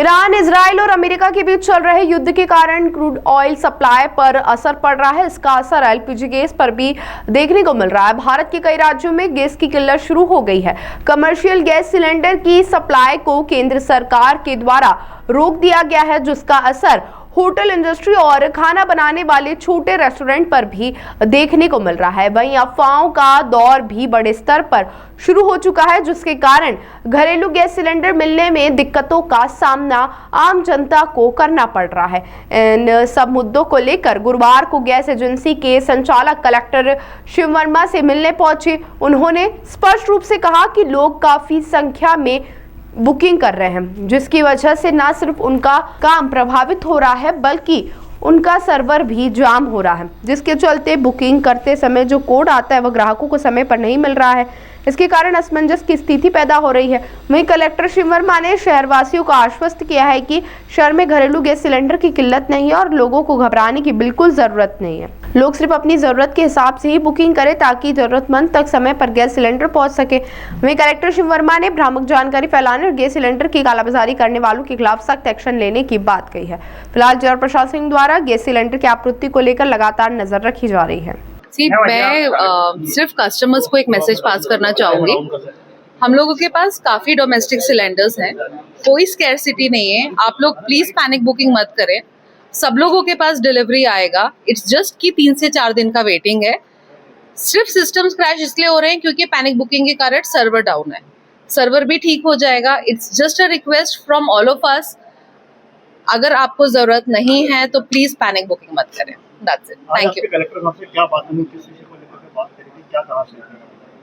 Iran, Israel और America के बीच चल रहे युद्ध के कारण क्रूड ऑयल सप्लाई पर असर पड़ रहा है। इसका असर एलपीजी गैस पर भी देखने को मिल रहा है। भारत के कई राज्यों में गैस की किल्लत शुरू हो गई है। कमर्शियल गैस सिलेंडर की सप्लाई को केंद्र सरकार के द्वारा रोक दिया गया है, जिसका असर होटल इंडस्ट्री और खाना बनाने वाले छोटे रेस्टोरेंट पर भी देखने को मिल रहा है। वहीं अफवाहों का दौर भी बड़े स्तर पर शुरू हो चुका है, जिसके कारण घरेलू गैस सिलेंडर मिलने में दिक्कतों का सामना आम जनता को करना पड़ रहा है। इन सब मुद्दों को लेकर गुरुवार को गैस एजेंसी के संचालक कलेक्टर शिव वर्मा से मिलने पहुंचे। उन्होंने स्पष्ट रूप से कहा कि लोग काफी संख्या में बुकिंग कर रहे हैं, जिसकी वजह से न सिर्फ उनका काम प्रभावित हो रहा है बल्कि उनका सर्वर भी जाम हो रहा है, जिसके चलते बुकिंग करते समय जो कोड आता है वह ग्राहकों को समय पर नहीं मिल रहा है। इसके कारण असमंजस की स्थिति पैदा हो रही है। वहीं कलेक्टर शिव वर्मा ने शहरवासियों को आश्वस्त किया है कि शहर में घरेलू गैस सिलेंडर की किल्लत नहीं है और लोगों को घबराने की बिल्कुल जरूरत नहीं है। लोग सिर्फ अपनी जरूरत के हिसाब से ही बुकिंग करें ताकि जरूरतमंद तक समय पर गैस सिलेंडर पहुंच सके। वहीं कलेक्टर शिव वर्मा ने भ्रामक जानकारी फैलाने और गैस सिलेंडर की कालाबाजारी करने वालों के खिलाफ सख्त एक्शन लेने की बात कही है। फिलहाल जिला प्रशासन द्वारा गैस सिलेंडर की आपूर्ति को लेकर लगातार नजर रखी जा रही है। मैं सिर्फ कस्टमर्स को एक मैसेज पास करना चाहूंगी। हम लोगों के पास काफी डोमेस्टिक सिलेंडर्स हैं, कोई स्कैरसिटी नहीं है। आप लोग प्लीज पैनिक बुकिंग मत करें, सब लोगों के पास डिलीवरी आएगा। इट्स जस्ट कि 3 से 4 दिन का वेटिंग है। सिर्फ सिस्टम्स क्रैश इसलिए हो रहे हैं क्योंकि पैनिक बुकिंग के कारण सर्वर डाउन है। सर्वर भी ठीक हो जाएगा। It's just a request from all of us, अगर आपको जरूरत नहीं है तो प्लीज पैनिक बुकिंग मत करें। That's it, thank you. Collector साहब से क्या बात हुई, किस विषय को लेकर बात करेगी, क्या कहा से?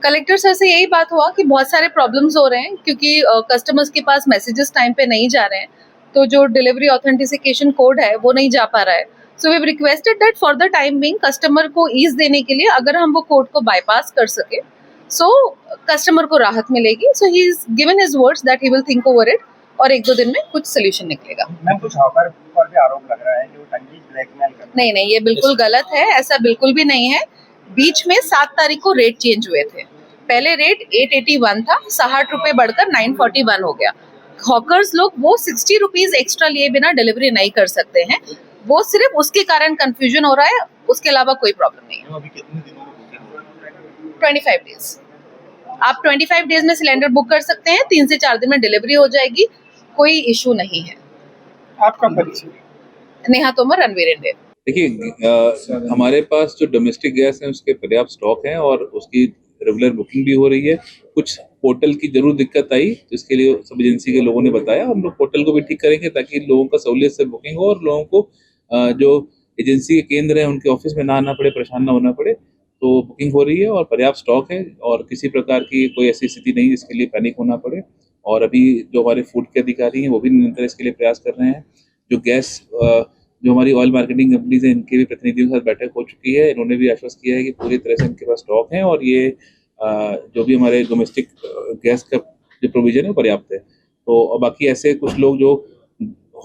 कलेक्टर सर से यही बात हुआ कि बहुत सारे प्रॉब्लम्स हो रहे हैं क्योंकि कस्टमर्स के पास मैसेजेस टाइम पे नहीं जा रहे हैं, तो जो डिलीवरी ऑथेंटिकेशन कोड है वो नहीं जा पा रहा है। So we have requested that for the time being customer को ईज देने के लिए अगर हम वो कोड को बाईपास कर सके सो कस्टमर को राहत मिलेगी। So he is given his words that he will think over it और 1-2 दिन में कुछ सोल्यूशन निकलेगा। मैम, कुछ हॉकर पर भी आरोप लग रहा है जो टंकी ब्लैकमेल कर रहे हैं। नहीं, ये बिल्कुल गलत है, ऐसा बिल्कुल भी नहीं है। बीच में 7 तारीख को रेट चेंज हुए थे। पहले रेट 881 था, 60 रुपए बढ़कर 941 हो गया। हॉकर्स लोग वो 60 रुपीज एक्स्ट्रा लिए बिना डिलीवरी नहीं कर सकते हैं। वो सिर्फ उसके कारण कंफ्यूजन हो रहा है, उसके अलावा कोई प्रॉब्लम नहीं है। अभी कितने दिनों में 25 डेज। आप 25 डेज में सिलेंडर बुक कर सकते हैं, 3 से 4 दिन में डिलीवरी हो जाएगी, कोई इशू नहीं है। आपका परिचय? नेहा तोमर, रणवीर इंडिया। देखिए, हमारे पास जो डोमेस्टिक गैस है उसके पर्याप्त स्टॉक है और उसकी रेगुलर बुकिंग भी हो रही है। कुछ पोर्टल की जरूर दिक्कत आई, जिसके लिए सब एजेंसी के लोगों ने बताया। हम लोग पोर्टल को भी ठीक करेंगे ताकि लोगों का सहूलियत से बुकिंग हो और लोगों को जो एजेंसी के केंद्र है उनके ऑफिस में ना आना पड़े, परेशान ना होना पड़े। तो बुकिंग हो रही है और पर्याप्त स्टॉक है और किसी प्रकार की कोई ऐसी स्थिति नहीं जिसके लिए पैनिक होना पड़े। और अभी जो हमारे फूड के अधिकारी हैं वो भी निरंतर इसके लिए प्रयास कर रहे हैं। जो गैस जो हमारी ऑयल मार्केटिंग कंपनीज हैं इनके भी प्रतिनिधियों के साथ बैठक हो चुकी है। इन्होंने भी आश्वस्त किया है कि पूरी तरह से इनके पास स्टॉक है और ये जो भी हमारे डोमेस्टिक गैस का जो प्रोविजन है वो पर्याप्त है। तो बाकी ऐसे कुछ लोग जो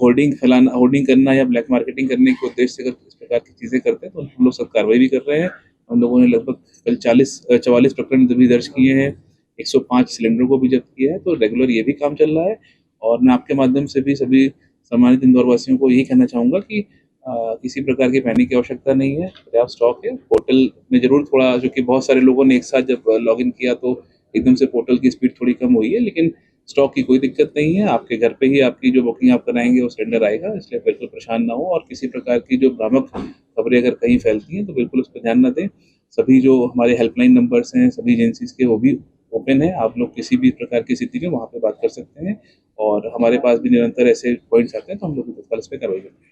होर्डिंग करना या ब्लैक मार्केटिंग करने के उद्देश्य से अगर इस प्रकार की चीज़ें करते हैं तो हम लोग सब कार्रवाई भी कर रहे हैं। हम लोगों ने लगभग कल 44 प्रकरण भी दर्ज किए हैं, 105 सिलेंडर को भी जब्त किया है। तो रेगुलर ये भी काम चल रहा है और मैं आपके माध्यम से भी सभी सम्मानित इंदौर वासियों को यही कहना चाहूँगा कि किसी प्रकार की पैनिक की आवश्यकता नहीं है, पर्याप्त स्टॉक है। पोर्टल में जरूर थोड़ा, जो कि बहुत सारे लोगों ने एक साथ जब लॉगिन किया तो एकदम से पोर्टल की स्पीड थोड़ी कम हुई है, लेकिन स्टॉक की कोई दिक्कत नहीं है। आपके घर पे ही आपकी जो बुकिंग आप कराएंगे वो सिलेंडर आएगा, इसलिए बिल्कुल परेशान ना हो। और किसी प्रकार की जो भ्रामक खबरें अगर कहीं फैलती हैं तो बिल्कुल उस पर ध्यान न दें। सभी जो हमारे हेल्पलाइन नंबर्स हैं सभी एजेंसीज के वो भी ओपन है, आप लोग किसी भी प्रकार की स्थिति में वहाँ पे बात कर सकते हैं और हमारे पास भी निरंतर ऐसे पॉइंट्स आते हैं तो हम लोग तत्काल इस पर कार्रवाई करते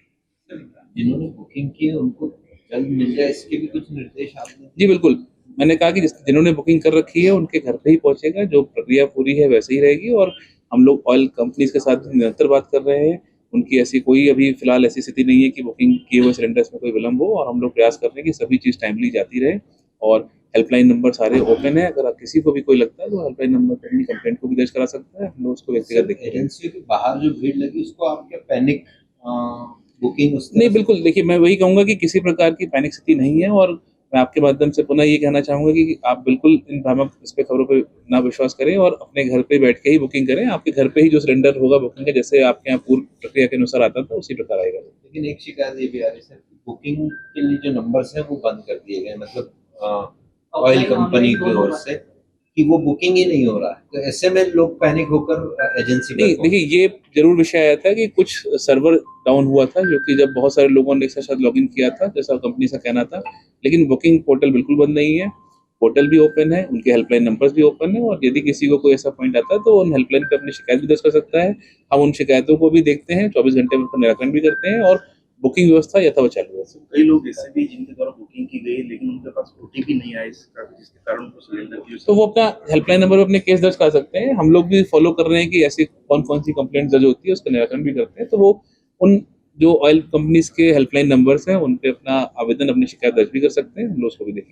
हैं। जिन्होंने बुकिंग की है उनको जल्द मिल जाए, इसके भी कुछ निर्देश आपने? जी बिल्कुल, मैंने कहा कि जिन्होंने बुकिंग कर रखी है उनके घर पे ही पहुंचेगा, जो प्रक्रिया पूरी है वैसे ही रहेगी। और हम लोग ऑयल कंपनीज के साथ निरंतर बात कर रहे हैं, उनकी ऐसी कोई अभी फिलहाल ऐसी स्थिति नहीं है कि बुकिंग किए हुए सिलेंडर्स में कोई विलम्ब हो। और हम लोग प्रयास कर रहे हैं कि सभी चीज़ टाइमली जाती रहे और हेल्पलाइन नंबर सारे ओपन है। अगर किसी को भी कोई लगता है तो हेल्पलाइन नंबर पर अपनी कंप्लेंट को भी दर्ज करा सकता है, हम लोग उसको व्यक्तिगत देखेंगे। एजेंसी के बाहर जो भीड़ लगी उसको आप क्या पैनिक बुकिंग? नहीं, बिल्कुल, देखिए मैं वही कहूँगा कि किसी प्रकार की पैनिक स्थिति नहीं है और मैं आपके माध्यम से पुनः ये कहना चाहूँगा कि आप बिल्कुल इन भ्रामक इस पे खबरों पे ना विश्वास करें और अपने घर पे बैठ के ही बुकिंग करें। आपके घर पे ही जो सिलेंडर होगा बुकिंग का, जैसे आपके यहाँ पूर्व प्रक्रिया के अनुसार आता था, उसी प्रकार आएगा। लेकिन एक शिकायत ये भी आ रही है सर, बुकिंग के लिए जो नंबर्स हैं वो बंद कर दिए गए, मतलब ऑयल कंपनी की ओर से, कि वो बुकिंग ही नहीं हो रहा है। तो ऐसे में लोग पैनिक होकर एजेंसी नहीं, देखिए ये जरूर विषय आया था कि कुछ सर्वर डाउन हुआ था, जो कि जब बहुत सारे लोगों ने एक साथ शायद लॉगिन किया था, जैसा कंपनी का कहना था। लेकिन बुकिंग पोर्टल बिल्कुल बंद नहीं है, पोर्टल भी ओपन है, उनके हेल्पलाइन नंबर्स भी ओपन है, और यदि किसी को कोई ऐसा पॉइंट आता है तो उन हेल्पलाइन पे अपनी शिकायत भी दर्ज कर सकता है। हम उन शिकायतों को भी देखते हैं, 24 घंटे में उसका निराकरण भी करते हैं, और बुकिंग व्यवस्था यथावत चालू है। कई लोग ऐसे भी जिनके द्वारा बुकिंग की गई लेकिन उनके पास ओटीपी नहीं आया, जिसके कारण उनको सिलेंडर की तो वो अपना हेल्पलाइन नंबर पर अपने केस दर्ज कर सकते हैं। हम लोग भी फॉलो कर रहे हैं कि ऐसी कौन कौन सी कंप्लेंट दर्ज होती है, उसका निराकरण भी करते हैं। तो वो उन जो ऑयल कंपनीज के हेल्पलाइन नंबर्स हैं उन पे अपना आवेदन, अपनी शिकायत दर्ज भी कर सकते हैं। हम लोग उसको भी देखेंगे।